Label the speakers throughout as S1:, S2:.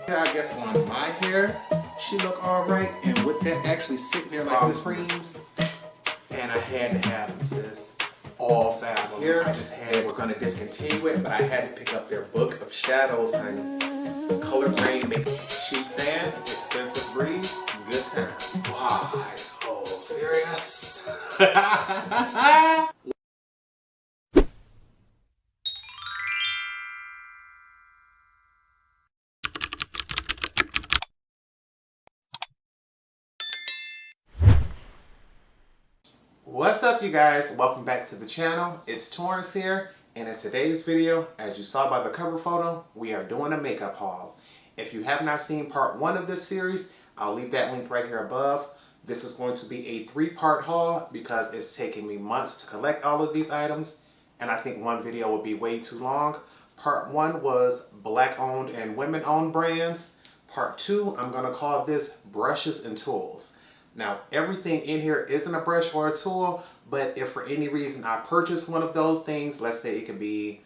S1: I guess on my hair, she look alright. And with that actually sitting there like this creams, and I had to have them, sis. All 5 of them. Here, I just had, we're gonna discontinue it, but I had to pick up their book of shadows, honey. Color grade makes cheap fan, expensive breeze, good times. Wow, so serious. What's up, you guys? Welcome back to the channel. It's Torrence here, and in today's video, as you saw by the cover photo, we are doing a makeup haul. If you have not seen part 1 of this series, I'll leave that link right here above. This is going to be a 3-part haul because it's taking me months to collect all of these items, and I think one video would be way too long. Part 1 was Black-owned and women-owned brands. Part 2, I'm going to call this brushes and tools. Now, everything in here isn't a brush or a tool, but if for any reason I purchase one of those things, let's say it could be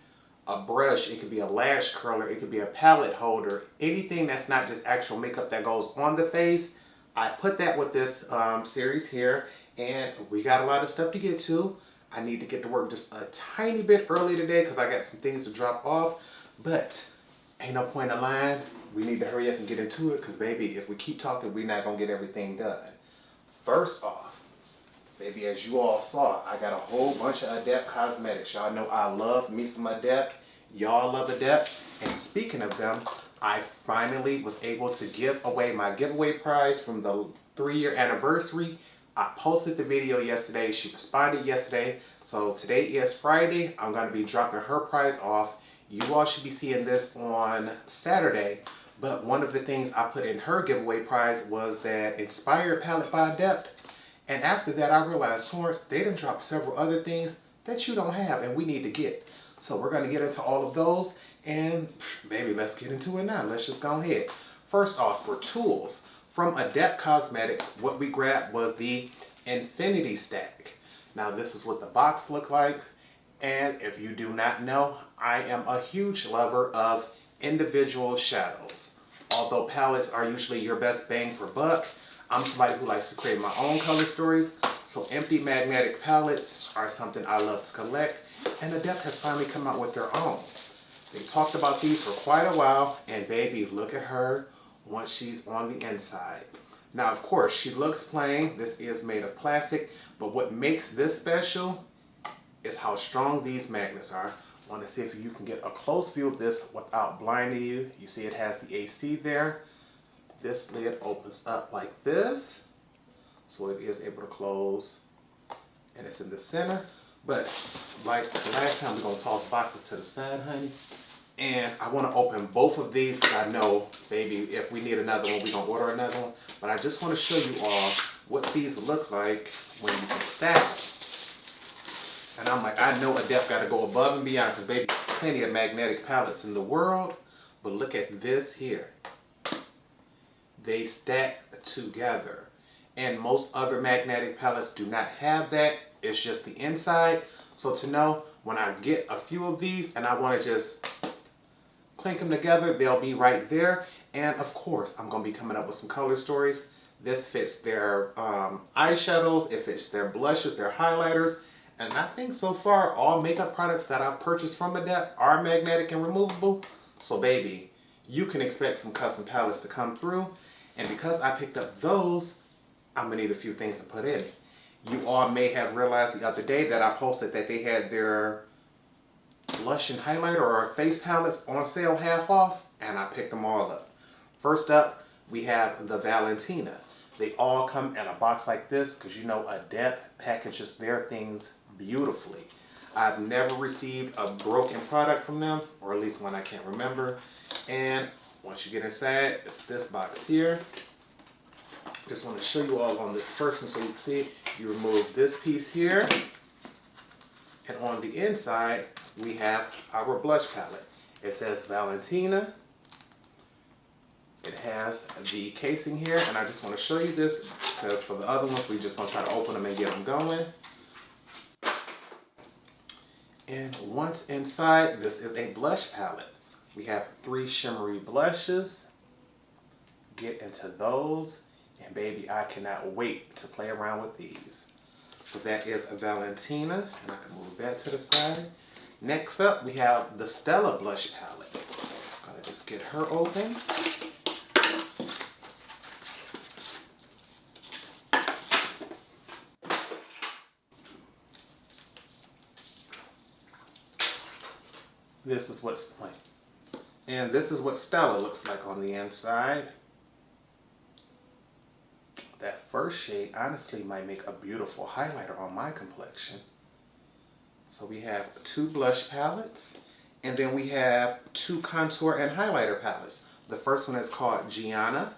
S1: a brush, it could be a lash curler, it could be a palette holder, anything that's not just actual makeup that goes on the face, I put that with this series here, and we got a lot of stuff to get to. I need to get to work just a tiny bit early today because I got some things to drop off, but ain't no point in lying. We need to hurry up and get into it because, baby, if we keep talking, we're not going to get everything done. First off, baby, as you all saw, I got a whole bunch of Adept Cosmetics. Y'all know I love me some Adept. Y'all love Adept. And speaking of them, I finally was able to give away my giveaway prize from the 3-year anniversary. I posted the video yesterday. She responded yesterday. So today is Friday. I'm going to be dropping her prize off. You all should be seeing this on Saturday. But one of the things I put in her giveaway prize was that Inspired palette by Adept. And after that, I realized, Torrence, they done dropped several other things that you don't have and we need to get. So we're going to get into all of those. And baby, let's get into it now. Let's just go ahead. First off, for tools, from Adept Cosmetics, what we grabbed was the Infinity Stack. Now, this is what the box looked like. And if you do not know, I am a huge lover of individual shadows. Although palettes are usually your best bang for buck, I'm somebody who likes to create my own color stories, so empty magnetic palettes are something I love to collect, and Adept has finally come out with their own. They talked about these for quite a while, and baby, look at her once she's on the inside. Now, of course, she looks plain. This is made of plastic, but what makes this special is how strong these magnets are. I want to see if you can get a close view of this without blinding you. You see it has the AC there. This lid opens up like this, so it is able to close, and it's in the center. But like last time, we're going to toss boxes to the side, honey. And I want to open both of these because I know, baby, if we need another one, we're going to order another one. But I just want to show you all what these look like when you can stack them. And I'm like, I know Adept got to go above and beyond because, baby, there's plenty of magnetic palettes in the world. But look at this here. They stack together. And most other magnetic palettes do not have that. It's just the inside. So to know, when I get a few of these and I want to just clink them together, they'll be right there. And of course, I'm going to be coming up with some color stories. This fits their eyeshadows. It fits their blushes, their highlighters. And I think so far, all makeup products that I've purchased from Adept are magnetic and removable. So baby, you can expect some custom palettes to come through. And because I picked up those, I'm gonna need a few things to put in it. You all may have realized the other day that I posted that they had their blush and highlighter or face palettes on sale half off, and I picked them all up. First up, we have the Valentina. They all come in a box like this because you know Adept packages their things beautifully. I've never received a broken product from them, or at least one I can't remember. And once you get inside, it's this box here. Just want to show you all on this first one so you can see it. You remove this piece here, and on the inside we have our blush palette. It says Valentina. It has the casing here, and I just want to show you this because for the other ones we just want to try to open them and get them going. And once inside, this is a blush palette. We have 3 shimmery blushes, get into those. And baby, I cannot wait to play around with these. So that is a Valentina, and I can move that to the side. Next up, we have the Stella blush palette. I'm gonna just get her open. This is what Stella looks like on the inside. That first shade honestly might make a beautiful highlighter on my complexion. So we have 2 blush palettes, and then we have 2 contour and highlighter palettes. The first one is called Gianna.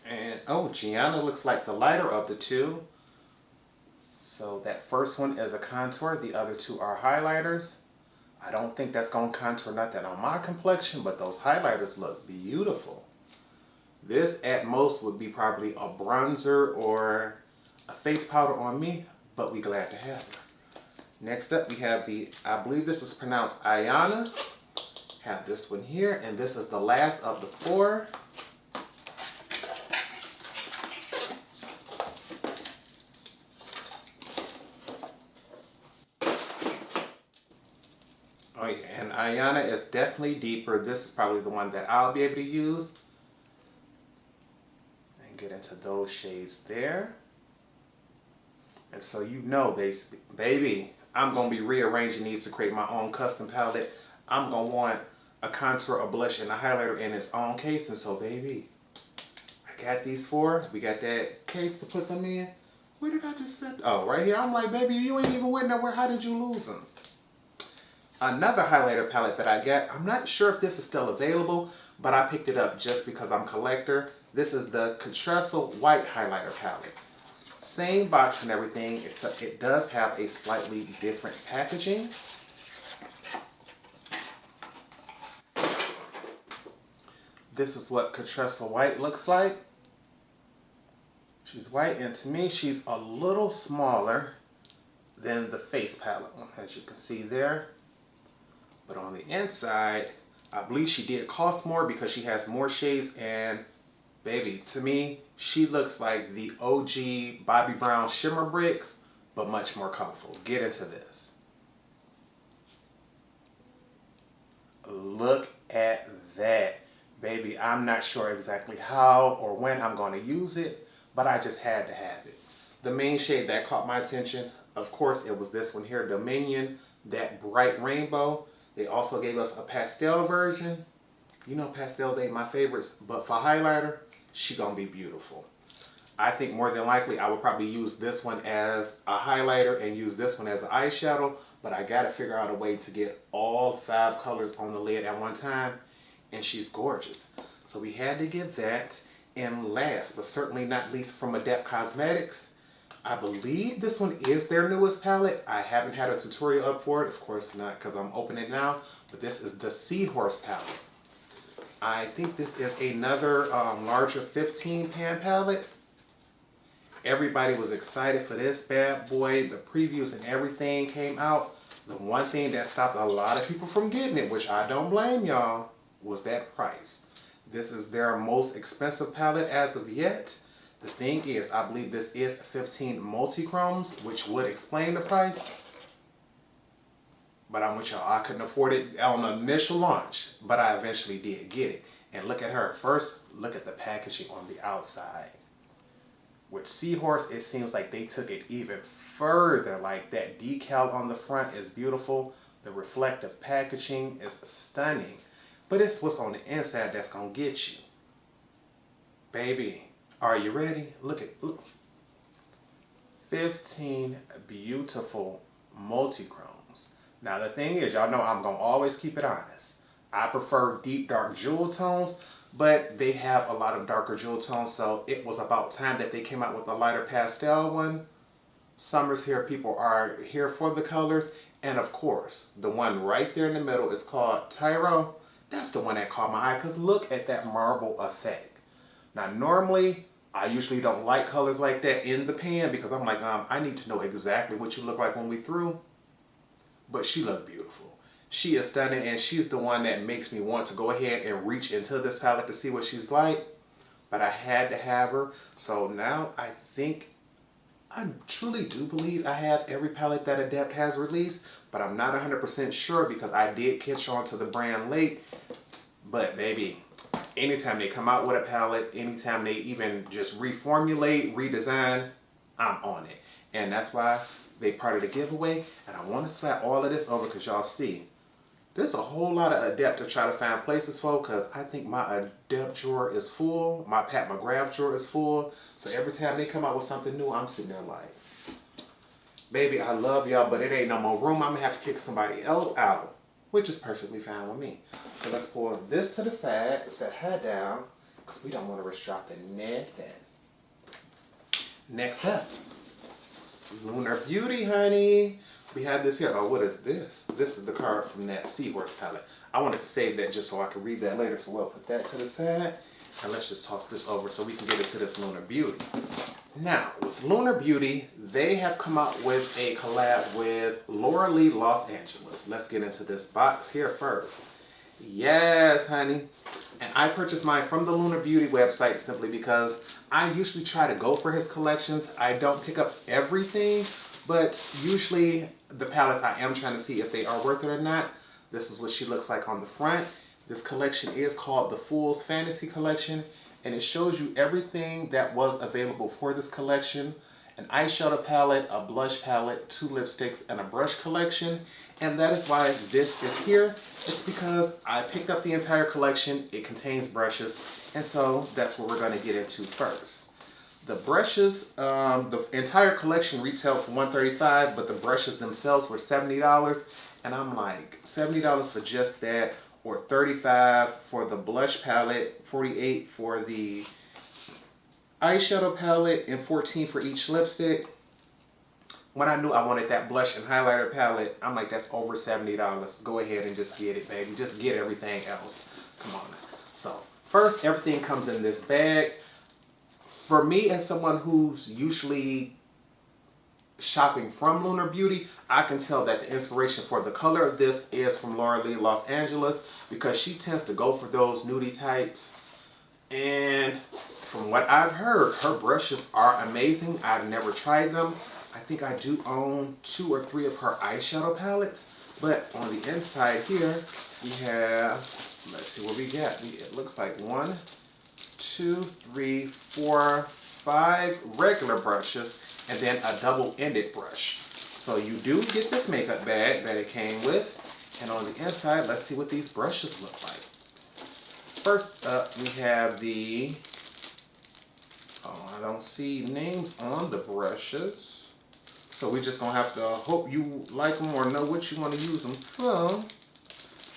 S1: And oh, Gianna looks like the lighter of the 2. So that first one is a contour, the other 2 are highlighters. I don't think that's going to contour nothing on my complexion, but those highlighters look beautiful. This at most would be probably a bronzer or a face powder on me, but we glad to have her. Next up we have the, I believe this is pronounced Aiyana. Have this one here, and this is the last of the 4. Oh yeah, and Aiyana is definitely deeper. This is probably the one that I'll be able to use. And get into those shades there. And so you know, baby, I'm going to be rearranging these to create my own custom palette. I'm going to want a contour, a blush, and a highlighter in its own case. And so, baby, I got these 4. We got that case to put them in. Where did I just set? Oh, right here. I'm like, baby, you ain't even went nowhere. How did you lose them? Another highlighter palette that I got, I'm not sure if this is still available, but I picked it up just because I'm a collector. This is the Ketracel White Highlighter Palette. Same box and everything, except it does have a slightly different packaging. This is what Ketracel White looks like. She's white, and to me, she's a little smaller than the face palette, as you can see there. But on the inside, I believe she did cost more because she has more shades, and baby, to me, she looks like the OG Bobbi Brown Shimmer Bricks, but much more colorful. Get into this. Look at that. Baby, I'm not sure exactly how or when I'm going to use it, but I just had to have it. The main shade that caught my attention, of course, it was this one here, Dominion, that bright rainbow. They also gave us a pastel version. You know pastels ain't my favorites, but for highlighter, she gonna be beautiful. I think more than likely I would probably use this one as a highlighter and use this one as an eyeshadow, but I gotta figure out a way to get all 5 colors on the lid at one time, and she's gorgeous. So we had to get that. And last, but certainly not least, from Adept Cosmetics, I believe this one is their newest palette. I haven't had a tutorial up for it, of course not because I'm opening it now, but this is the Seahorse Palette. I think this is another larger 15 pan palette. Everybody was excited for this bad boy. The previews and everything came out. The one thing that stopped a lot of people from getting it, which I don't blame y'all, was that price. This is their most expensive palette as of yet. The thing is, I believe this is 15 multi-chromes, which would explain the price. But I'm with y'all, I couldn't afford it on the initial launch, but I eventually did get it. And look at her. First, look at the packaging on the outside. With Seahorse, it seems like they took it even further. Like that decal on the front is beautiful. The reflective packaging is stunning. But it's what's on the inside that's gonna get you. Baby, are you ready? Look. 15 beautiful multi-chromes. Now the thing is, y'all know I'm gonna always keep it honest. I prefer deep dark jewel tones, but they have a lot of darker jewel tones, so it was about time that they came out with a lighter pastel one. Summer's here, people are here for the colors, and of course, the one right there in the middle is called Tyro. That's the one that caught my eye, because look at that marble effect. Now normally, I usually don't like colors like that in the pan because I'm like, I need to know exactly what you look like when we through. But she looked beautiful. She is stunning, and she's the one that makes me want to go ahead and reach into this palette to see what she's like. But I had to have her. So now I think, I truly do believe I have every palette that Adept has released. But I'm not 100% sure because I did catch on to the brand late. But baby, anytime they come out with a palette, anytime they even just reformulate, redesign, I'm on it. And that's why they part of the giveaway. And I want to slap all of this over because y'all see, there's a whole lot of Adept to try to find places for because I think my Adept drawer is full. My Pat McGrath drawer is full. So every time they come out with something new, I'm sitting there like, baby, I love y'all, but it ain't no more room. I'm going to have to kick somebody else out, which is perfectly fine with me. So let's pour this to the side, set her down, because we don't want to risk dropping nothing. Next up, Lunar Beauty, honey. We have this here. Oh, what is this? This is the card from that Seahorse palette. I wanted to save that just so I could read that later, so we'll put that to the side. And let's just toss this over so we can get into this Lunar Beauty. Now, with Lunar Beauty, they have come out with a collab with Laura Lee Los Angeles. Let's get into this box here first. Yes, honey. And I purchased mine from the Lunar Beauty website simply because I usually try to go for his collections. I don't pick up everything, but usually the palettes I am trying to see if they are worth it or not. This is what she looks like on the front. This collection is called the Fool's Fantasy Collection, and it shows you everything that was available for this collection. An eyeshadow palette, a blush palette, 2 lipsticks, and a brush collection. And that is why this is here. It's because I picked up the entire collection. It contains brushes, and so that's what we're going to get into first. The brushes, the entire collection retailed for $135, but the brushes themselves were $70. And I'm like, $70 for just that, or $35 for the blush palette, $48 for the eyeshadow palette, and $14 for each lipstick. When I knew I wanted that blush and highlighter palette, I'm like, that's over $70. Go ahead and just get it, baby. Just get everything else. Come on. So first, everything comes in this bag. For me, as someone who's usually shopping from Lunar Beauty, I can tell that the inspiration for the color of this is from Laura Lee Los Angeles because she tends to go for those nudie types. And from what I've heard, her brushes are amazing. I've never tried them. I think I do own 2 or 3 of her eyeshadow palettes. But on the inside here, we have, let's see what we got. It looks like 1, 2, 3, 4, 5 regular brushes, and then a double-ended brush. So you do get this makeup bag that it came with. And on the inside, let's see what these brushes look like. First up, we have the, I don't see names on the brushes. So we're just gonna have to hope you like them or know what you want to use them from.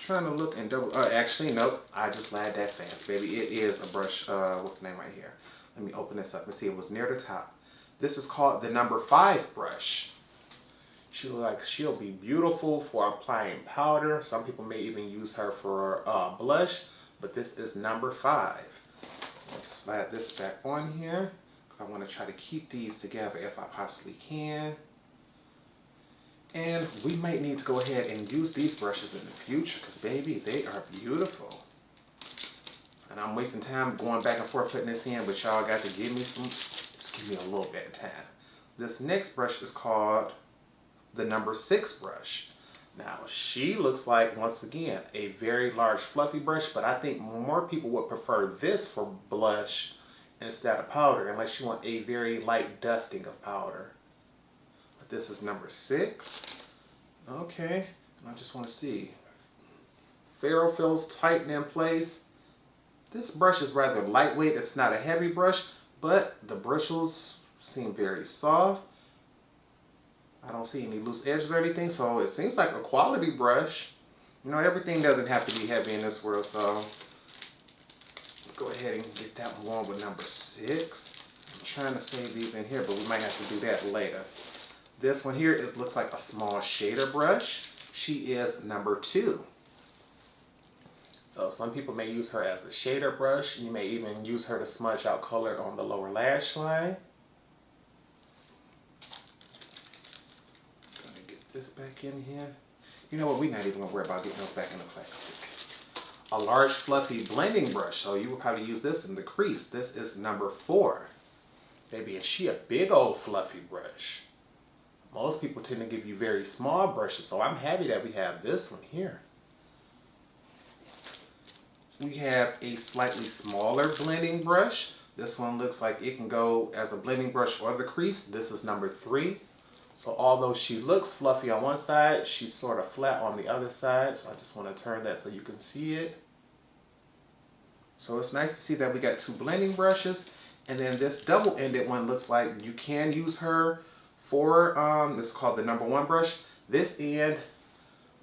S1: Trying to look and double, actually, nope, I just lied that fast, baby. It is a brush, what's the name right here? Let me open this up and see, it was near the top. This is called the number 5 brush. She looks like she'll be beautiful for applying powder. Some people may even use her for blush, but this is number 5. Let's slide this back on here because I want to try to keep these together if I possibly can. And we might need to go ahead and use these brushes in the future because, baby, they are beautiful. And I'm wasting time going back and forth putting this in, but y'all got to give me some, just give me a little bit of time. This next brush is called the number 6 brush. Now, she looks like, once again, a very large fluffy brush, but I think more people would prefer this for blush instead of powder, unless you want a very light dusting of powder. But this is number 6. Okay, and I just want to see. Ferrule feels tight and in place. This brush is rather lightweight. It's not a heavy brush, but the bristles seem very soft. I don't see any loose edges or anything, so it seems like a quality brush. You know, everything doesn't have to be heavy in this world, so go ahead and get that one with number 6. I'm trying to save these in here, but we might have to do that later. This one here looks like a small shader brush. She is number 2. So some people may use her as a shader brush. You may even use her to smudge out color on the lower lash line. Gonna get this back in here. You know what, we're not even gonna worry about getting those back in the plastic. A large fluffy blending brush, so you would probably use this in the crease. This is number 4. Baby, is she a big old fluffy brush? Most people tend to give you very small brushes, so I'm happy that we have this one here. We have a slightly smaller blending brush. This one looks like it can go as a blending brush or the crease. This is number 3. So although she looks fluffy on one side, she's sort of flat on the other side. So I just want to turn that so you can see it. So it's nice to see that we got 2 blending brushes. And then this double-ended one looks like you can use her for, it's called the number 1 brush. This end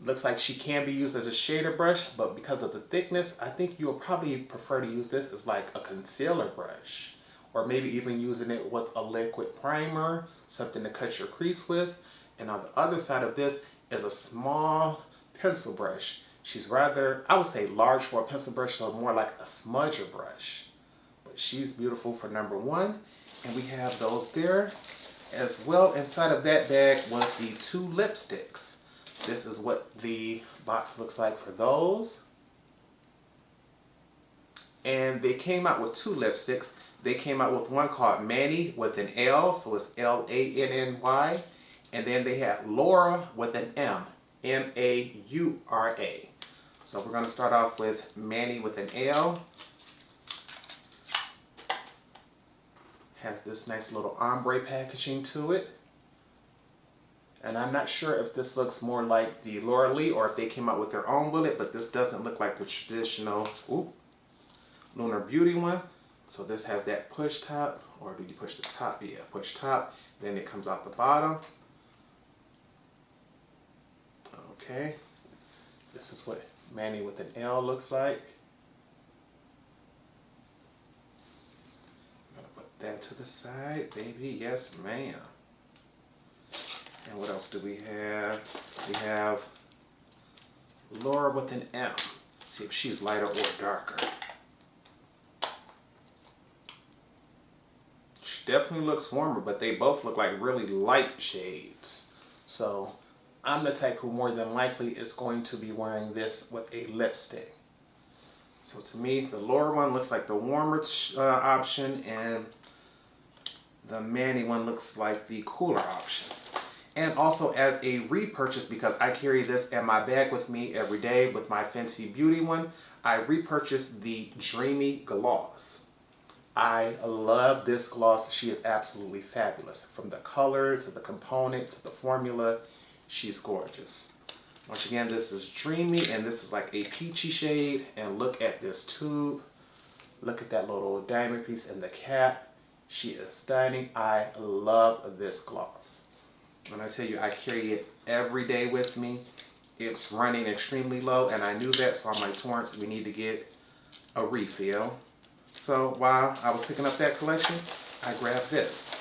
S1: looks like she can be used as a shader brush, but because of the thickness, I think you'll probably prefer to use this as like a concealer brush. Or maybe even using it with a liquid primer, something to cut your crease with. And on the other side of this is a small pencil brush. She's rather, I would say large for a pencil brush, so more like a smudger brush. But she's beautiful for number 1. And we have those there. As well, inside of that bag was the 2 lipsticks. This is what the box looks like for those. And they came out with 2 lipsticks. They came out with one called Manny with an L, so it's L-A-N-N-Y. And then they had Laura with an M, M-A-U-R-A. So we're going to start off with Manny with an L. Has this nice little ombre packaging to it. And I'm not sure if this looks more like the Laura Lee or if they came out with their own bullet, but this doesn't look like the traditional Lunar Beauty one. So this has that push top, or do you push the top? Yeah, push top. Then it comes out the bottom. Okay. This is what Manny with an L looks like. I'm gonna put that to the side, baby. Yes, ma'am. And what else do we have? We have Laura with an M. See if she's lighter or darker. She definitely looks warmer, but they both look like really light shades. So I'm the type who more than likely is going to be wearing this with a lipstick. So to me, the Laura one looks like the warmer option, and the Manny one looks like the cooler option. And also as a repurchase, because I carry this in my bag with me every day with my Fenty Beauty one, I repurchased the Dreamy Gloss. I love this gloss. She is absolutely fabulous. From the color to the component to the formula, she's gorgeous. Once again, this is Dreamy, and this is like a peachy shade. And look at this tube. Look at that little diamond piece in the cap. She is stunning. I love this gloss. When I tell you I carry it every day with me, it's running extremely low, and I knew that, so I'm like, Torrence, we need to get a refill. So while I was picking up that collection, I grabbed this.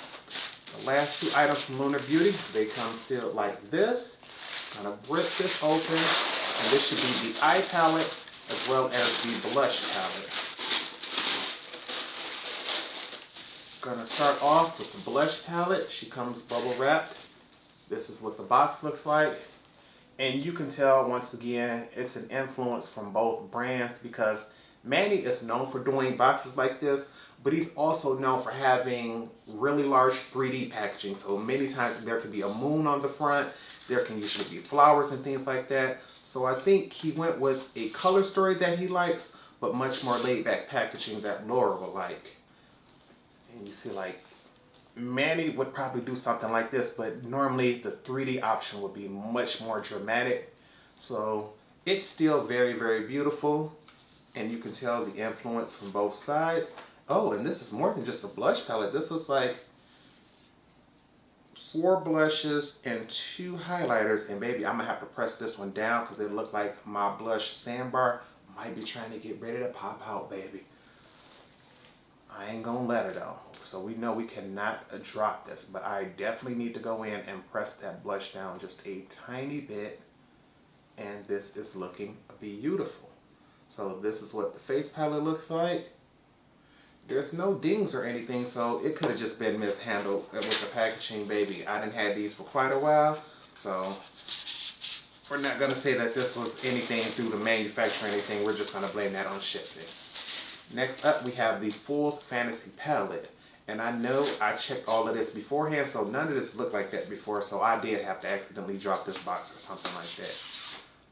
S1: The last 2 items from Lunar Beauty, they come sealed like this. I'm gonna rip this open, and this should be the eye palette as well as the blush palette. Gonna start off with the blush palette. She comes bubble wrapped. This is what the box looks like. And you can tell, once again, it's an influence from both brands, because Manny is known for doing boxes like this, but he's also known for having really large 3D packaging. So many times there could be a moon on the front. There can usually be flowers and things like that. So I think he went with a color story that he likes, but much more laid back packaging that Laura will like. And you see, like, Manny would probably do something like this, but normally the 3D option would be much more dramatic. So it's still very, very beautiful, and you can tell the influence from both sides. Oh, and this is more than just a blush palette. This looks like 4 blushes and 2 highlighters. And baby, I'm gonna have to press this one down because it looked like my blush sandbar might be trying to get ready to pop out, baby. I ain't gonna let her though. So we know we cannot drop this, but I definitely need to go in and press that blush down just a tiny bit. And this is looking beautiful. So this is what the face palette looks like. There's no dings or anything, so it could have just been mishandled with the packaging, baby. I done had these for quite a while, so we're not gonna say that this was anything through the manufacturer or anything. We're just gonna blame that on shipping. Next up, we have the Fool's Fantasy Palette. And I know I checked all of this beforehand, so none of this looked like that before, so I did have to accidentally drop this box or something like that.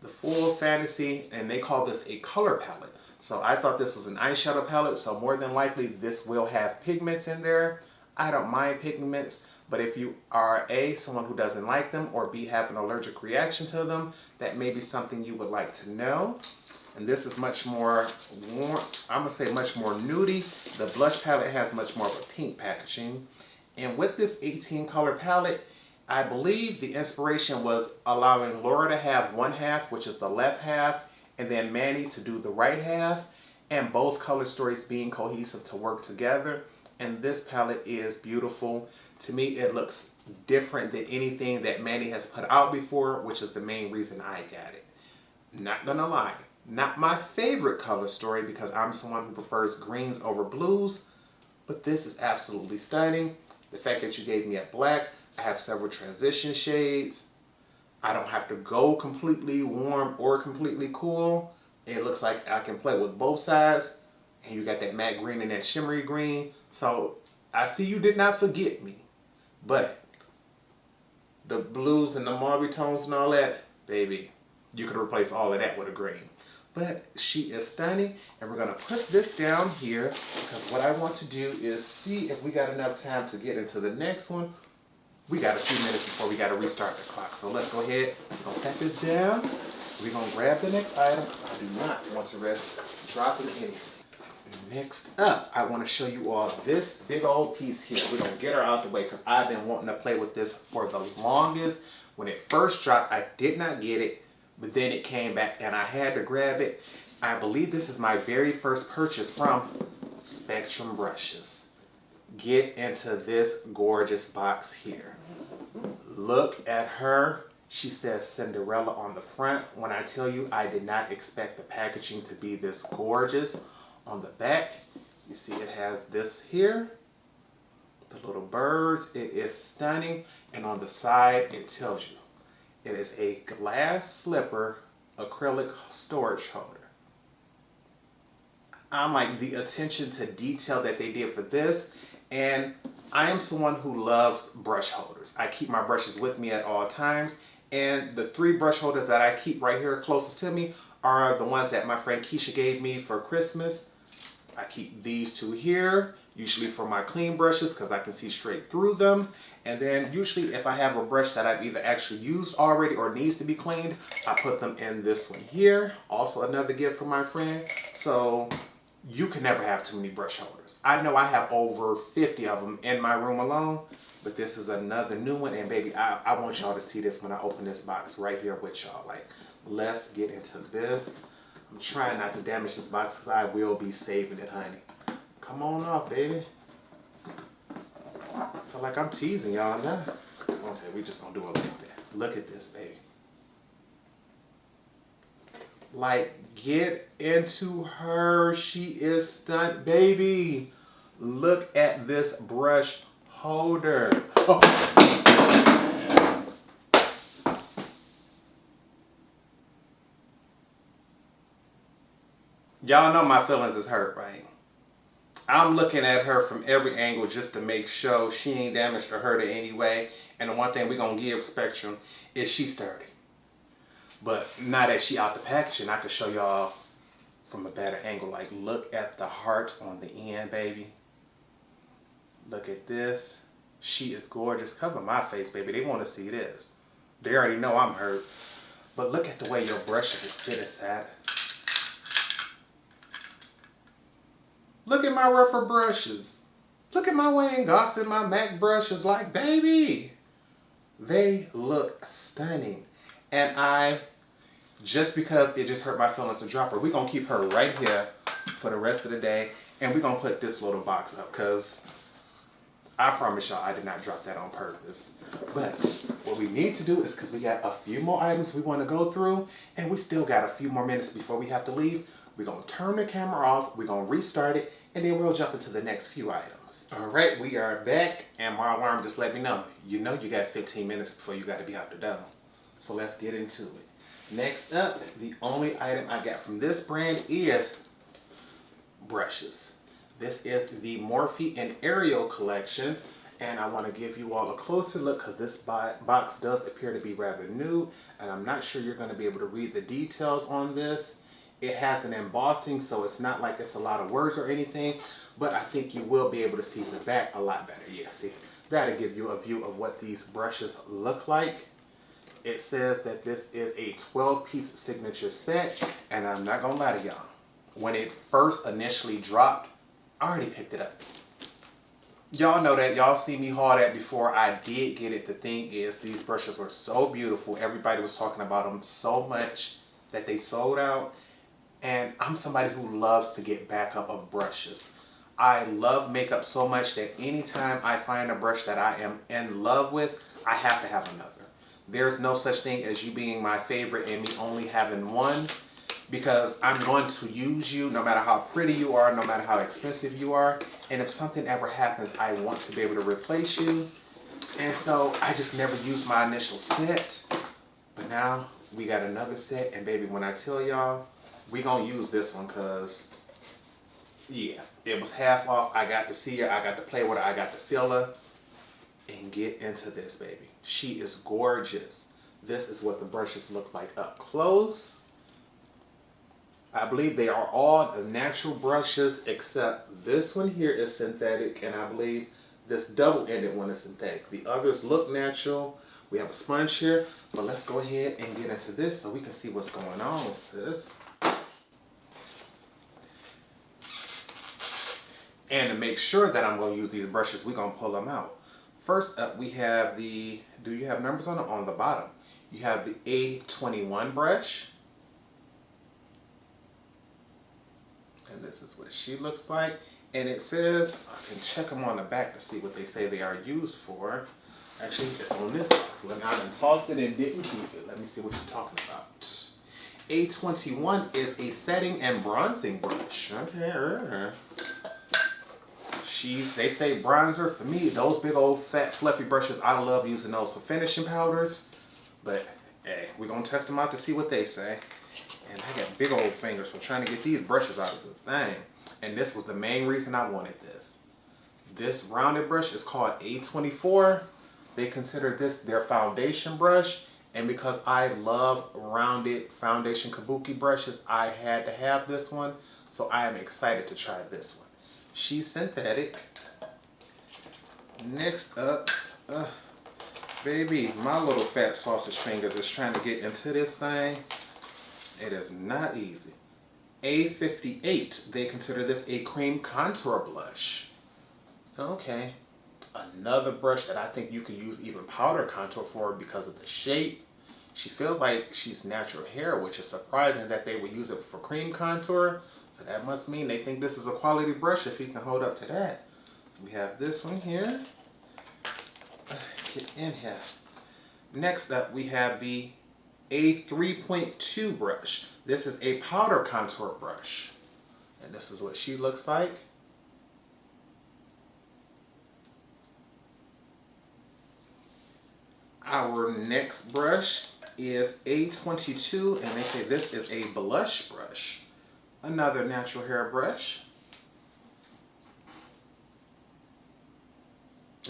S1: The Full Fantasy, and they call this a color palette. So I thought this was an eyeshadow palette, so more than likely this will have pigments in there. I don't mind pigments, but if you are A, someone who doesn't like them, or B, have an allergic reaction to them, that may be something you would like to know. And this is much more warm, I'm gonna say much more nudie. The blush palette has much more of a pink packaging. And with this 18 color palette, I believe the inspiration was allowing Laura to have one half, which is the left half, and then Manny to do the right half, and both color stories being cohesive to work together. And this palette is beautiful. To me, it looks different than anything that Manny has put out before, which is the main reason I got it. Not gonna lie, not my favorite color story because I'm someone who prefers greens over blues, but this is absolutely stunning. The fact that you gave me a black, I have several transition shades. I don't have to go completely warm or completely cool. It looks like I can play with both sides. And you got that matte green and that shimmery green. So I see you did not forget me. But the blues and the mauve tones and all that, baby, you could replace all of that with a green. But she is stunning, and we're gonna put this down here because what I want to do is see if we got enough time to get into the next one. We got a few minutes before we gotta restart the clock. So let's go ahead, we're gonna set this down. We're gonna grab the next item. I do not want to risk dropping anything. Next up, I wanna show you all this big old piece here. We're gonna get her out the way because I've been wanting to play with this for the longest. When it first dropped, I did not get it, but then it came back and I had to grab it. I believe this is my very first purchase from Spectrum Brushes. Get into this gorgeous box here. Look at her. She says Cinderella on the front. When I tell you I did not expect the packaging to be this gorgeous. On the back, you see it has this here. The little birds. It is stunning. And on the side, it tells you it is a glass slipper acrylic storage holder. I'm like, the attention to detail that they did for this. And I am someone who loves brush holders. I keep my brushes with me at all times. And the 3 brush holders that I keep right here closest to me are the ones that my friend Keisha gave me for Christmas. I keep these 2 here, usually for my clean brushes because I can see straight through them. And then usually if I have a brush that I've either actually used already or needs to be cleaned, I put them in this one here. Also another gift from my friend. So you can never have too many brush holders. I know I have over 50 of them in my room alone, but this is another new one. And baby, I want y'all to see this when I open this box right here with y'all. Like, let's get into this. I'm trying not to damage this box because I will be saving it, honey. Come on off, baby. I feel like I'm teasing y'all now. Okay, we just gonna do it like that. Look at this, baby. Like, get into her. She is stunned, baby. Look at this brush holder. Oh. Y'all know my feelings is hurt, right? I'm looking at her from every angle just to make sure she ain't damaged or hurt in any way. And the one thing we're gonna give Spectrum is she's sturdy. But now that she out the packaging, I can show y'all from a better angle. Like, look at the heart on the end, baby. Look at this. She is gorgeous. Cover my face, baby. They want to see this. They already know I'm hurt. But look at the way your brushes sit inside. Look at my Redford brushes. Look at my Wayne Goss, my MAC brushes. Like, baby, they look stunning. And just because it just hurt my feelings to drop her, we're going to keep her right here for the rest of the day. And we're going to put this little box up because I promise y'all I did not drop that on purpose. But what we need to do is, because we got a few more items we want to go through, and we still got a few more minutes before we have to leave, We're going to turn the camera off, we're going to restart it, and then we'll jump into the next few items. All right, we are back, and my alarm just let me know. You know you got 15 minutes before you got to be out the door. So let's get into it. Next up, the only item I got from this brand is brushes. This is the Morphe and Ariel collection, and I want to give you all a closer look because this box does appear to be rather new, and I'm not sure you're going to be able to read the details on this. It has an embossing, so it's not like it's a lot of words or anything, but I think you will be able to see the back a lot better. Yeah, see, that'll give you a view of what these brushes look like. It says that this is a 12-piece signature set, and I'm not gonna lie to y'all. When it first initially dropped, I already picked it up. Y'all know that. Y'all see me haul that before. I did get it. The thing is, these brushes are so beautiful. Everybody was talking about them so much that they sold out. And I'm somebody who loves to get backup of brushes. I love makeup so much that anytime I find a brush that I am in love with, I have to have another. There's no such thing as you being my favorite and me only having one, because I'm going to use you no matter how pretty you are, no matter how expensive you are. And if something ever happens, I want to be able to replace you. And so I just never used my initial set. But now we got another set, and baby, when I tell y'all, we gonna use this one because, yeah, it was half off. I got to see her, I got to play with her, I got to feel her, and get into this, baby. She is gorgeous. This is what the brushes look like up close. I believe they are all natural brushes except this one here is synthetic, and I believe this double-ended one is synthetic. The others look natural. We have a sponge here, but let's go ahead and get into this so we can see what's going on with this. And to make sure that I'm going to use these brushes, we're going to pull them out. First up, we have the, do you have numbers on it? On the bottom. You have the A21 brush. And this is what she looks like. And it says, I can check them on the back to see what they say they are used for. Actually, it's on this box. I done tossed it and didn't keep it. Let me see what you're talking about. A21 is a setting and bronzing brush. Okay. They say bronzer. For me, those big old fat fluffy brushes, I love using those for finishing powders. But hey, we're gonna test them out to see what they say. And I got big old fingers, so trying to get these brushes out is a thing. And this was the main reason I wanted this. This rounded brush is called A24. They consider this their foundation brush. And because I love rounded foundation kabuki brushes, I had to have this one. So I am excited to try this one. She's synthetic. Next up, baby, my little fat sausage fingers is trying to get into this thing. It is not easy. A58, they consider this a cream contour blush. Okay, another brush that I think you could use even powder contour for because of the shape. She feels like she's natural hair, which is surprising that they would use it for cream contour. So that must mean they think this is a quality brush if he can hold up to that. So we have this one here. Get in here. Next up, we have the A3.2 brush. This is a powder contour brush. And this is what she looks like. Our next brush is A22, and they say this is a blush brush. Another natural hair brush.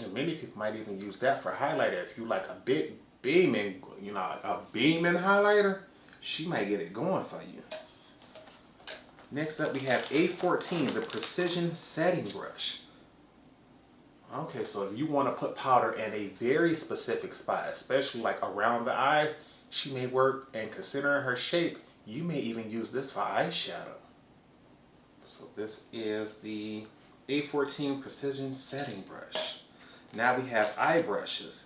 S1: And many people might even use that for highlighter. If you like a big beaming, you know, a beaming highlighter, she might get it going for you. Next up we have A14, the Precision Setting Brush. Okay, so if you want to put powder in a very specific spot, especially like around the eyes, she may work, and considering her shape, you may even use this for eyeshadow. So this is the A14 Precision Setting Brush. Now we have eye brushes.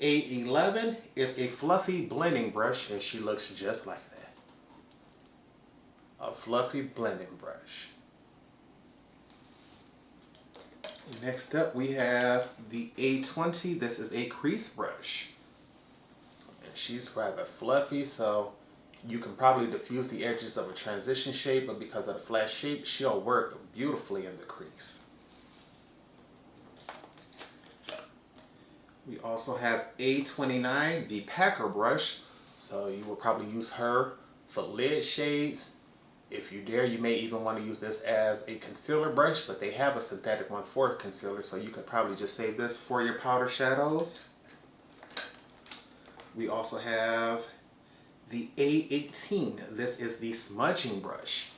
S1: A11 is a fluffy blending brush, and she looks just like that. A fluffy blending brush. Next up we have the A20. This is a crease brush. And she's rather fluffy, so You can probably diffuse the edges of a transition shade, but because of the flat shape, she'll work beautifully in the crease. We also have A29, the Packer brush. So you will probably use her for lid shades. If you dare, you may even want to use this as a concealer brush, but they have a synthetic one for concealer, so you could probably just save this for your powder shadows. We also have the A18. This is the smudging brush.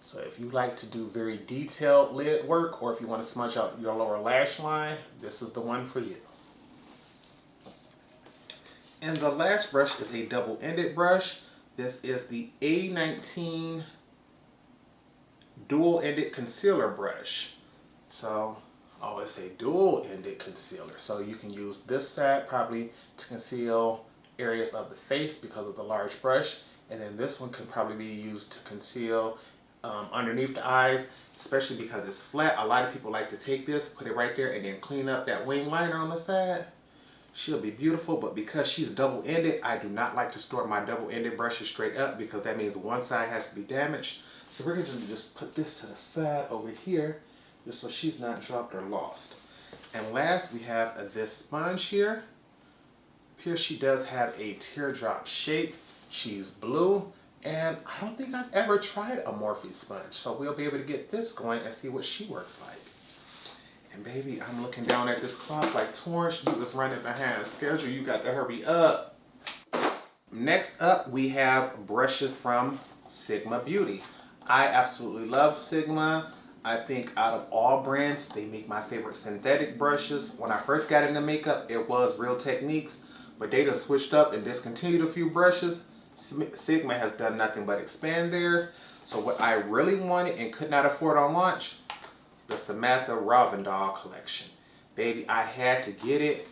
S1: So if you like to do very detailed lid work, or if you want to smudge out your lower lash line, this is the one for you. And the last brush is a double-ended brush. This is the A19 dual-ended concealer brush. So I always say dual-ended concealer. So you can use this side probably to conceal areas of the face because of the large brush. And then this one can probably be used to conceal underneath the eyes, especially because it's flat. A lot of people like to take this, put it right there, and then clean up that wing liner on the side. She'll be beautiful, but because she's double-ended, I do not like to store my double-ended brushes straight up because that means one side has to be damaged. So we're going to just put this to the side over here, just so she's not dropped or lost. And last, we have this sponge here. Here she does have a teardrop shape. She's blue, and I don't think I've ever tried a Morphe sponge. So we'll be able to get this going and see what she works like. And baby, I'm looking down at this clock like, Torrence, you was running behind schedule. You got to hurry up. Next up, we have brushes from Sigma Beauty. I absolutely love Sigma. I think out of all brands, they make my favorite synthetic brushes. When I first got into makeup, it was Real Techniques, but they just switched up and discontinued a few brushes. Sigma has done nothing but expand theirs. So what I really wanted and could not afford on launch, the Samantha Ravindal collection. Baby, I had to get it.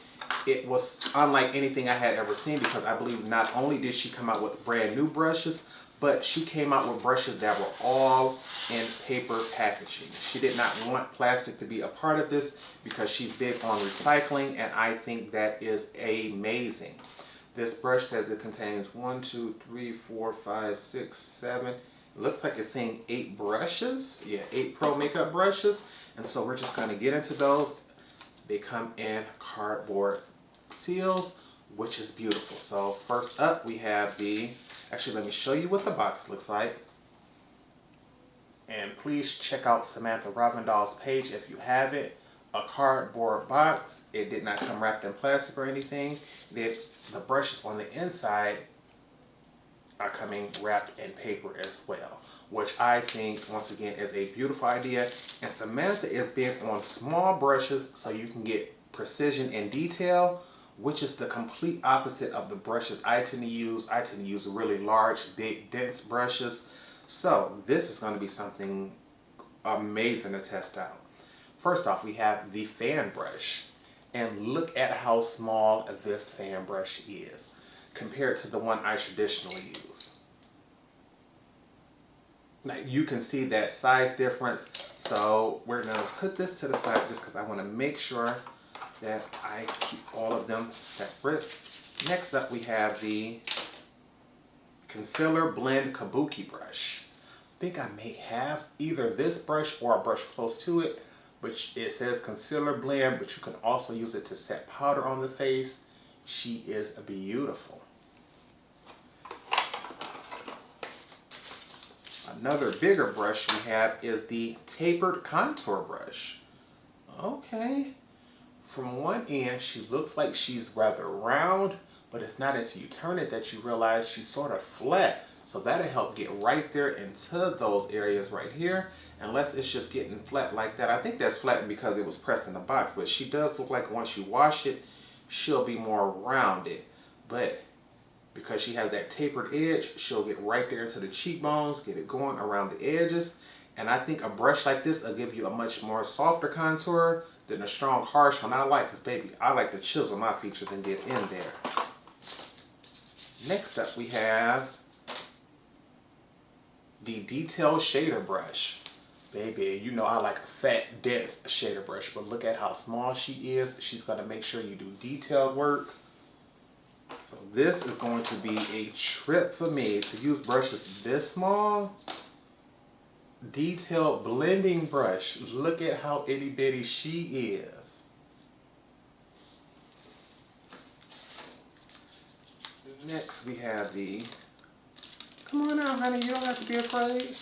S1: It was unlike anything I had ever seen because I believe not only did she come out with brand new brushes, but she came out with brushes that were all in paper packaging. She did not want plastic to be a part of this because she's big on recycling, and I think that is amazing. This brush says it contains 1, 2, 3, 4, 5, 6, 7. It looks like it's saying 8 brushes. Yeah, 8 pro makeup brushes. And so we're just going to get into those. They come in cardboard seals, which is beautiful. So first up we have the, actually let me show you what the box looks like. And please check out Samantha Ravindal's page if you have it. A cardboard box. It did not come wrapped in plastic or anything. The brushes on the inside are coming wrapped in paper as well, which I think once again is a beautiful idea. And Samantha is big on small brushes so you can get precision and detail, which is the complete opposite of the brushes I tend to use. I tend to use really large, big, dense brushes. So this is going to be something amazing to test out. First off, we have the fan brush, and look at how small this fan brush is compared to the one I traditionally use. Now you can see that size difference, so we're going to put this to the side just because I want to make sure that I keep all of them separate. Next up we have the Concealer Blend Kabuki brush. I think I may have either this brush or a brush close to it, but it says Concealer Blend, but you can also use it to set powder on the face. She is beautiful. Another bigger brush we have is the Tapered Contour brush. Okay. From one end, she looks like she's rather round, but it's not until you turn it that you realize she's sort of flat. So that'll help get right there into those areas right here, unless it's just getting flat like that. I think that's flat because it was pressed in the box, but she does look like once you wash it, she'll be more rounded. But because she has that tapered edge, she'll get right there into the cheekbones, get it going around the edges. And I think a brush like this will give you a much more softer contour than a strong, harsh one I like, because baby, I like to chisel my features and get in there. Next up we have the Detail Shader brush. Baby, you know I like a fat, dense shader brush, but look at how small she is. She's going to make sure you do detailed work. So this is going to be a trip for me to use brushes this small. Detailed blending brush. Look at how itty bitty she is. Next we have the, come on out honey, you don't have to be afraid.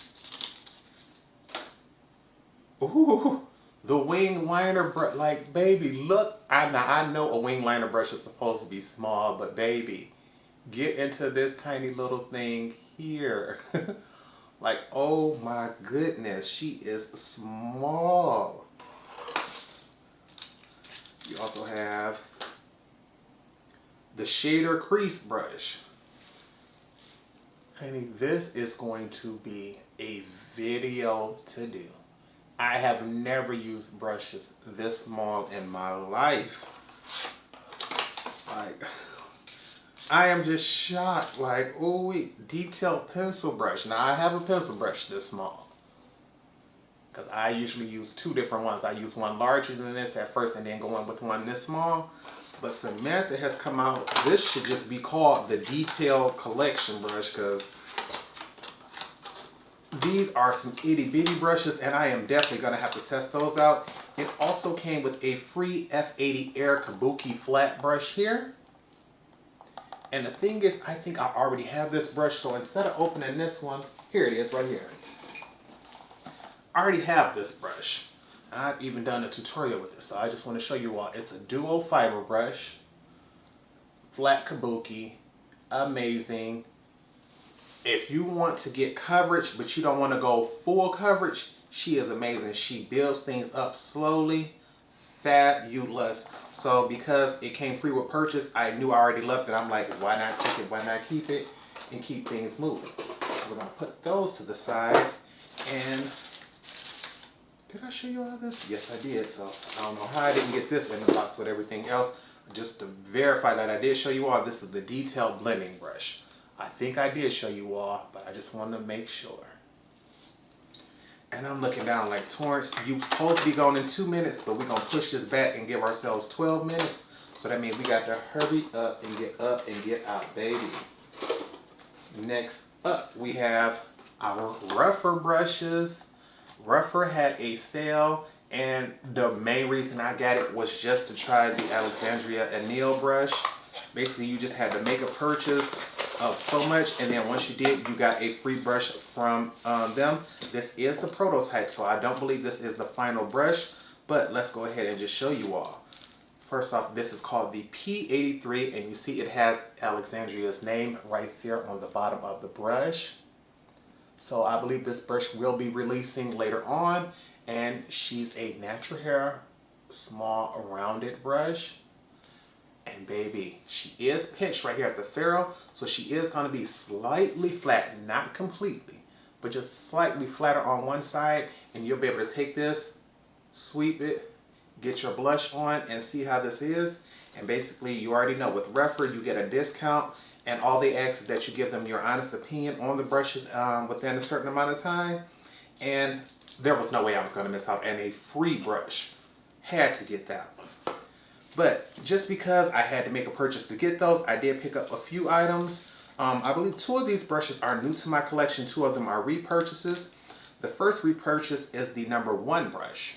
S1: Ooh, the wing liner brush. Like baby, look, I know a wing liner brush is supposed to be small, but baby, get into this tiny little thing here. Like, oh my goodness, she is small. You also have the shader crease brush. Honey, this is going to be a video to do. I have never used brushes this small in my life. Like, I am just shocked. Like, oh wait, detailed pencil brush. Now I have a pencil brush this small, because I usually use two different ones. I use one larger than this at first and then go in with one this small. But Samantha has come out, this should just be called the detailed collection brush, because these are some itty bitty brushes and I am definitely going to have to test those out. It also came with a free F80 Air Kabuki flat brush here. And the thing is, I think I already have this brush, so instead of opening this one, here it is right here. I already have this brush. I've even done a tutorial with this, so I just want to show you all. It's a dual fiber brush, flat kabuki, amazing. If you want to get coverage, but you don't want to go full coverage, she is amazing. She builds things up slowly, fabulous. So because it came free with purchase, I knew I already loved it. I'm like, why not take it, why not keep it, and keep things moving. So we're gonna put those to the side. And did I show you all this? Yes, I did. So I don't know how I didn't get this in the box with everything else. Just to verify that I did show you all, this is the detailed blending brush. I think I did show you all, but I just wanted to make sure. And I'm looking down like, Torrence, you supposed to be going in 2 minutes, but we're going to push this back and give ourselves 12 minutes. So that means we got to hurry up and get out, baby. Next up, we have our Redford brushes. Redford had a sale, and the main reason I got it was just to try the Alexandria Anneal brush. Basically, you just had to make a purchase of so much, and then once you did, you got a free brush from them. This is the prototype, so I don't believe this is the final brush, but let's go ahead and just show you all. First off, this is called the P83, and you see it has Alexandria's name right there on the bottom of the brush. So I believe this brush will be releasing later on, and she's a natural hair, small rounded brush. And baby, she is pinched right here at the ferrule, so she is going to be slightly flat, not completely, but just slightly flatter on one side, and you'll be able to take this, sweep it, get your blush on, and see how this is. And basically, you already know with Redford, you get a discount, and all they ask is that you give them your honest opinion on the brushes within a certain amount of time. And there was no way I was going to miss out, and a free brush. Had to get that one. But just because I had to make a purchase to get those, I did pick up a few items. I believe 2 of these brushes are new to my collection. 2 of them are repurchases. The first repurchase is the #1 brush.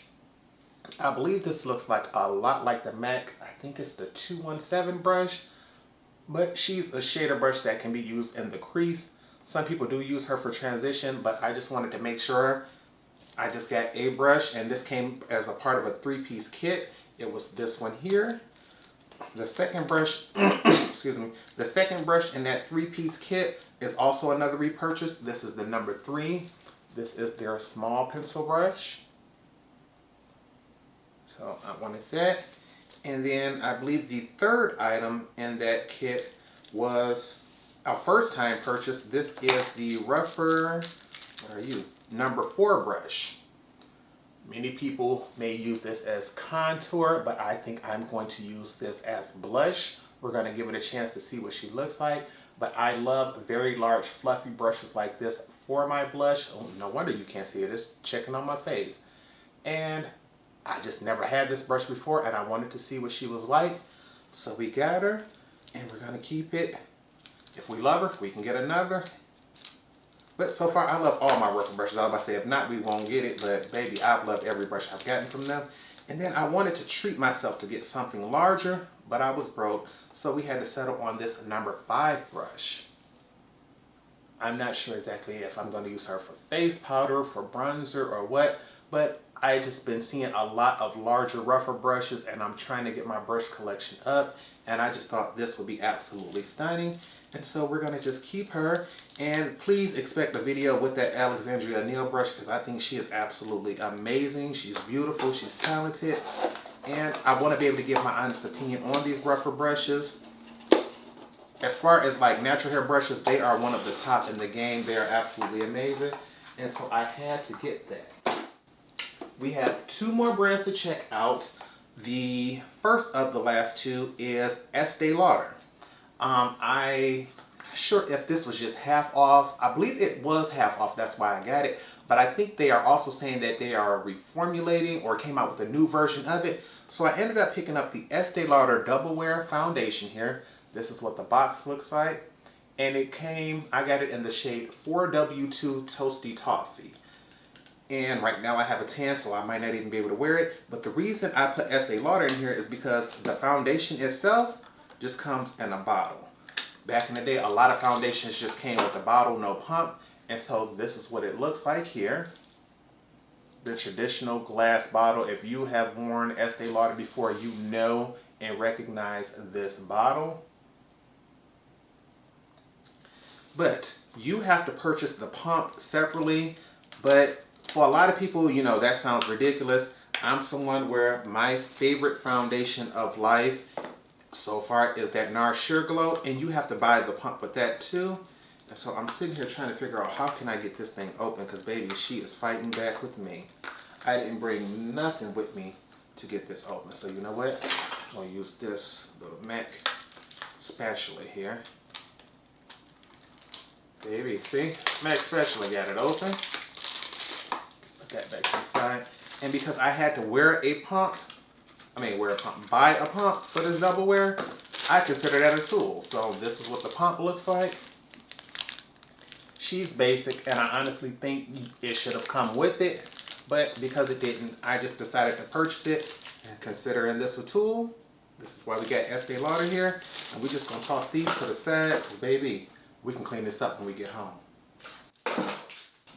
S1: I believe this looks like a lot like the MAC. I think it's the 217 brush. But she's a shader brush that can be used in the crease. Some people do use her for transition, but I just wanted to make sure. I just got a brush, and this came as a part of a 3-piece kit. It was this one here. The second brush, excuse me, the second brush in that 3-piece kit is also another repurchase. This is the #3. This is their small pencil brush. So I wanted that. And then I believe the third item in that kit was a first time purchase. This is the Redford, what are you, #4 brush. Many people may use this as contour, but I think I'm going to use this as blush. We're going to give it a chance to see what she looks like. But I love very large fluffy brushes like this for my blush. Oh, no wonder you can't see it. It's checking on my face. And I just never had this brush before, and I wanted to see what she was like. So we got her. And we're gonna keep it. If we love her, we can get another. But so far, I love all my working brushes. I was about to say, if not, we won't get it. But baby, I've loved every brush I've gotten from them. And then I wanted to treat myself to get something larger, but I was broke. So we had to settle on this number 5 brush. I'm not sure exactly if I'm going to use her for face powder, for bronzer, or what. But I just been seeing a lot of larger, rougher brushes, and I'm trying to get my brush collection up. And I just thought this would be absolutely stunning. And so we're going to just keep her. And please expect a video with that Alexandria nail brush, because I think she is absolutely amazing. She's beautiful. She's talented. And I want to be able to give my honest opinion on these rougher brushes. As far as like natural hair brushes, they are one of the top in the game. They are absolutely amazing. And so I had to get that. We have 2 more brands to check out. The first of the last 2 is Estee Lauder. I'm not sure if this was just half off. I believe it was half off, that's why I got it. But I think they are also saying that they are reformulating or came out with a new version of it. So I ended up picking up the Estee Lauder Double Wear Foundation here. This is what the box looks like. And it came, I got it in the shade 4W2 Toasty Toffee. And right now I have a tan, so I might not even be able to wear it. But the reason I put Estee Lauder in here is because the foundation itself just comes in a bottle. Back in the day, a lot of foundations just came with a bottle, no pump. And so this is what it looks like here. The traditional glass bottle. If you have worn Estee Lauder before, you know and recognize this bottle. But you have to purchase the pump separately. But for a lot of people, you know, that sounds ridiculous. I'm someone where my favorite foundation of life so far is that NARS Sheer Glow, and you have to buy the pump with that too. And so I'm sitting here trying to figure out how can I get this thing open, because baby, she is fighting back with me. I didn't bring nothing with me to get this open. So you know what? I'm gonna use this little MAC spatula here. Baby, see? MAC spatula got it open. Put that back to the side. And because I had to wear a pump, buy a pump for this double wear, I consider that a tool. So this is what the pump looks like. She's basic, and I honestly think it should have come with it, but because it didn't, I just decided to purchase it. And considering this a tool, this is why we got Estee Lauder here. And we're just gonna toss these to the side. Baby, we can clean this up when we get home.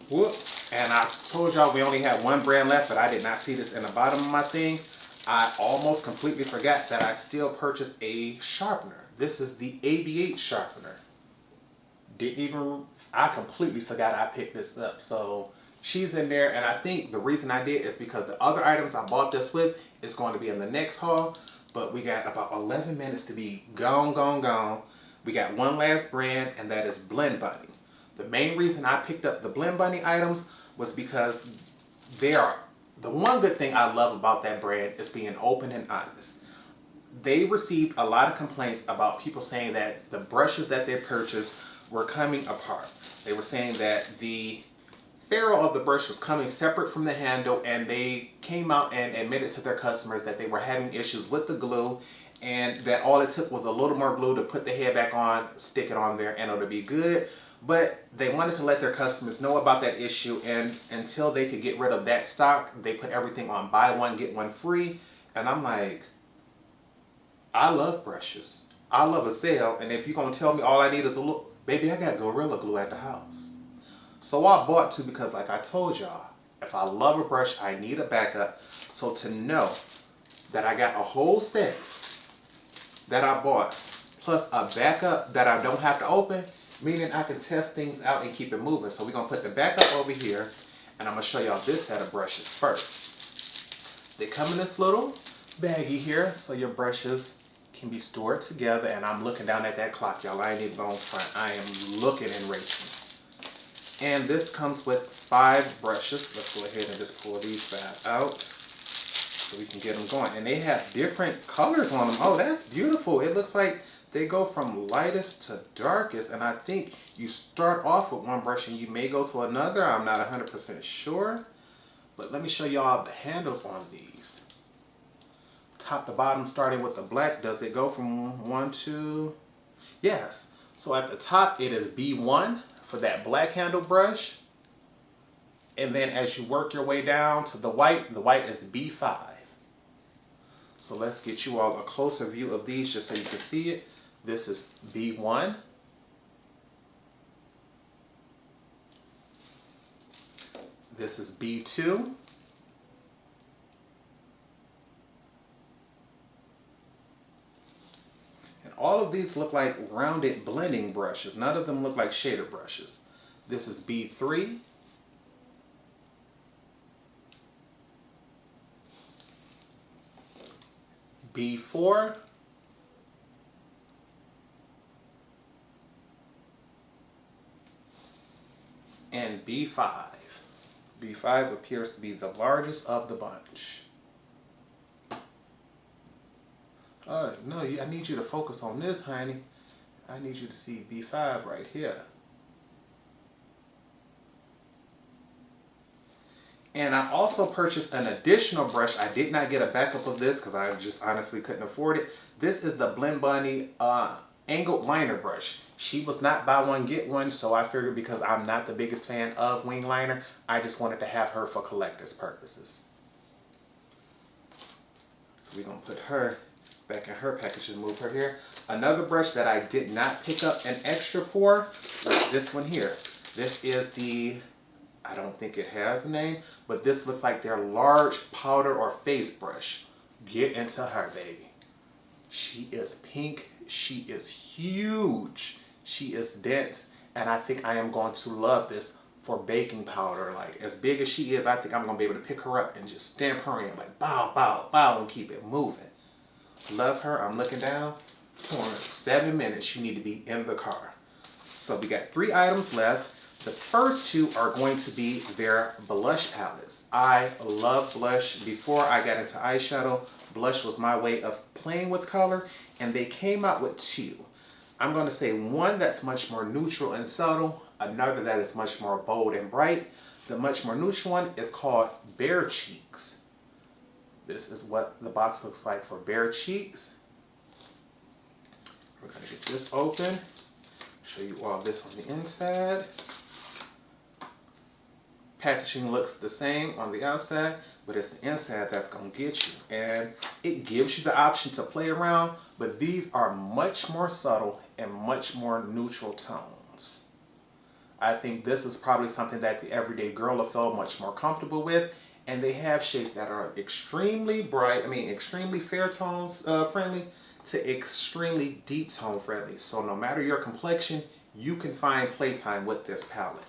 S1: Whoop. And I told y'all we only had 1 brand left, but I did not see this in the bottom of my thing. I almost completely forgot that I still purchased a sharpener. This is the AV8 sharpener. I completely forgot I picked this up. So she's in there, and I think the reason I did is because the other items I bought this with is going to be in the next haul. But we got about 11 minutes to be gone. We got one last brand, and that is Blend Bunny. The main reason I picked up the Blend Bunny items was because they are, the one good thing I love about that brand is being open and honest. They received a lot of complaints about people saying that the brushes that they purchased were coming apart. They were saying that the ferrule of the brush was coming separate from the handle, and they came out and admitted to their customers that they were having issues with the glue, and that all it took was a little more glue to put the head back on, stick it on there, and it'll be good. But they wanted to let their customers know about that issue, and until they could get rid of that stock, they put everything on buy one, get one free. And I'm like, I love brushes. I love a sale, and if you're gonna tell me all I need is a look, baby, I got Gorilla Glue at the house. So I bought 2 because, like I told y'all, if I love a brush, I need a backup. So to know that I got a whole set that I bought, plus a backup that I don't have to open, meaning I can test things out and keep it moving. So we're gonna put the backup over here, and I'm gonna show y'all this set of brushes first. They come in this little baggie here, so your brushes can be stored together. And I'm looking down at that clock, y'all. I ain't even going front. I am looking and racing. And this comes with 5 brushes. Let's go ahead and just pull these 5 out so we can get them going. And they have different colors on them. Oh, that's beautiful. It looks like they go from lightest to darkest. And I think you start off with one brush and you may go to another. I'm not 100% sure. But let me show y'all the handles on these. Top to bottom, starting with the black. Does it go from 1, 2, Yes. So at the top, it is B1 for that black handle brush. And then as you work your way down to the white is B5. So let's get you all a closer view of these just so you can see it. This is B1. This is B2. And all of these look like rounded blending brushes. None of them look like shader brushes. This is B3. B4. And B5. B5 appears to be the largest of the bunch. No, I need you to focus on this, honey. I need you to see B5 right here. And I also purchased an additional brush. I did not get a backup of this because I just honestly couldn't afford it. This is the Blend Bunny angled liner brush. She was not buy one get one, so I figured because I'm not the biggest fan of wing liner, I just wanted to have her for collector's purposes. So we're gonna put her back in her package and move her here. Another brush that I did not pick up an extra for was this one here. This is the, I don't think it has a name, but this looks like their large powder or face brush. Get into her, baby. She is pink. She is huge. She is dense. And I think I am going to love this for baking powder. Like, as big as she is, I think I'm going to be able to pick her up and just stamp her in. Like, bow, bow, bow, and keep it moving. Love her. I'm looking down. Torrence, 7 minutes. You need to be in the car. So we got 3 items left. The first 2 are going to be their blush palettes. I love blush. Before I got into eyeshadow, blush was my way of playing with color, and they came out with 2. I'm going to say one that's much more neutral and subtle, another that is much more bold and bright. The much more neutral one is called Bare Cheeks. This is what the box looks like for Bare Cheeks. We're going to get this open, show you all this on the inside. Packaging looks the same on the outside, but it's the inside that's going to get you. And it gives you the option to play around, but these are much more subtle and much more neutral tones. I think this is probably something that the everyday girl will feel much more comfortable with. And they have shades that are extremely bright, extremely fair tones friendly to extremely deep tone friendly. So no matter your complexion, you can find playtime with this palette.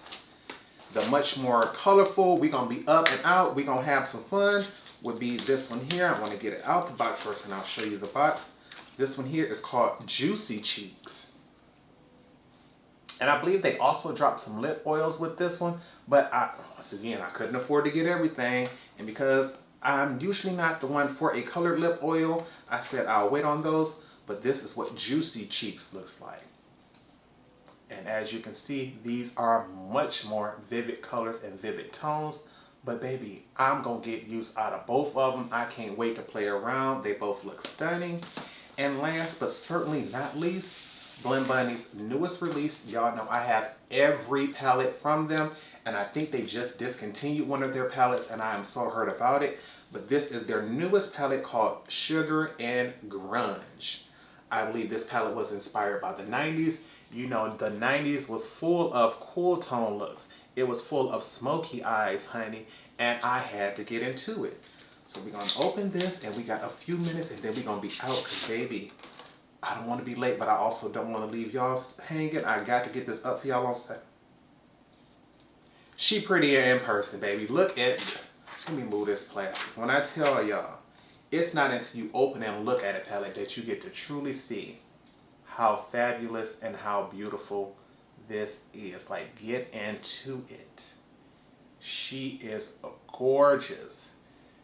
S1: The much more colorful, we're going to be up and out, we're going to have some fun, would be this one here. I want to get it out the box first and I'll show you the box. This one here is called Juicy Cheeks. And I believe they also dropped some lip oils with this one, but once again, I couldn't afford to get everything. And because I'm usually not the one for a colored lip oil, I said I'll wait on those, but this is what Juicy Cheeks looks like. And as you can see, these are much more vivid colors and vivid tones. But baby, I'm going to get use out of both of them. I can't wait to play around. They both look stunning. And last but certainly not least, Blend Bunny's newest release. Y'all know I have every palette from them. And I think they just discontinued one of their palettes and I am so hurt about it. But this is their newest palette called Sugar and Grunge. I believe this palette was inspired by the 90s. You know, the 90s was full of cool tone looks. It was full of smoky eyes, honey, and I had to get into it. So we're going to open this, and we got a few minutes, and then we're going to be out, because, baby, I don't want to be late, but I also don't want to leave y'all hanging. I got to get this up for y'all on set. She prettier in person, baby. Look at, let me move this plastic. When I tell y'all, it's not until you open and look at a palette that you get to truly see how fabulous and how beautiful this is. Like, get into it. She is gorgeous.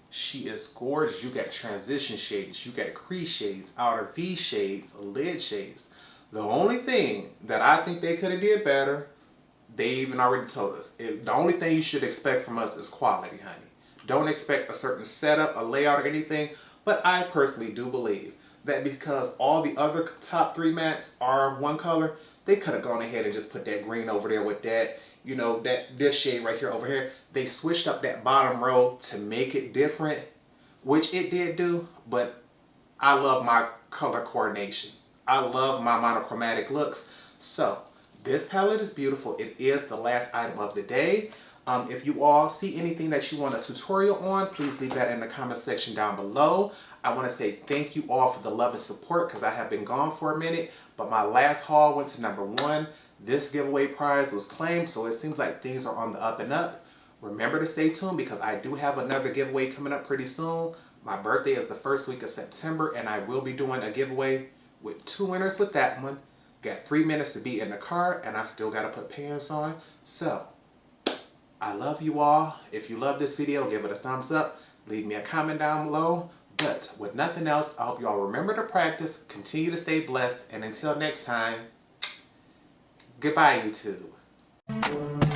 S1: She is gorgeous. You got transition shades, you got crease shades, outer V shades, lid shades. The only thing that I think they could have did better, they even already told us. The only thing you should expect from us is quality, honey. Don't expect a certain setup, a layout, or anything, but I personally do believe that because all the other top 3 mattes are one color, they could have gone ahead and just put that green over there with that, you know, this shade right here over here. They switched up that bottom row to make it different, which it did do, but I love my color coordination. I love my monochromatic looks. So this palette is beautiful. It is the last item of the day. If you all see anything that you want a tutorial on, please leave that in the comment section down below. I want to say thank you all for the love and support because I have been gone for a minute, but my last haul went to #1. This giveaway prize was claimed, so it seems like things are on the up and up. Remember to stay tuned because I do have another giveaway coming up pretty soon. My birthday is the first week of September, and I will be doing a giveaway with 2 winners with that one. Got 3 minutes to be in the car, and I still got to put pants on. So I love you all. If you love this video, give it a thumbs up. Leave me a comment down below. But with nothing else, I hope you all remember to practice, continue to stay blessed, and until next time, goodbye, YouTube.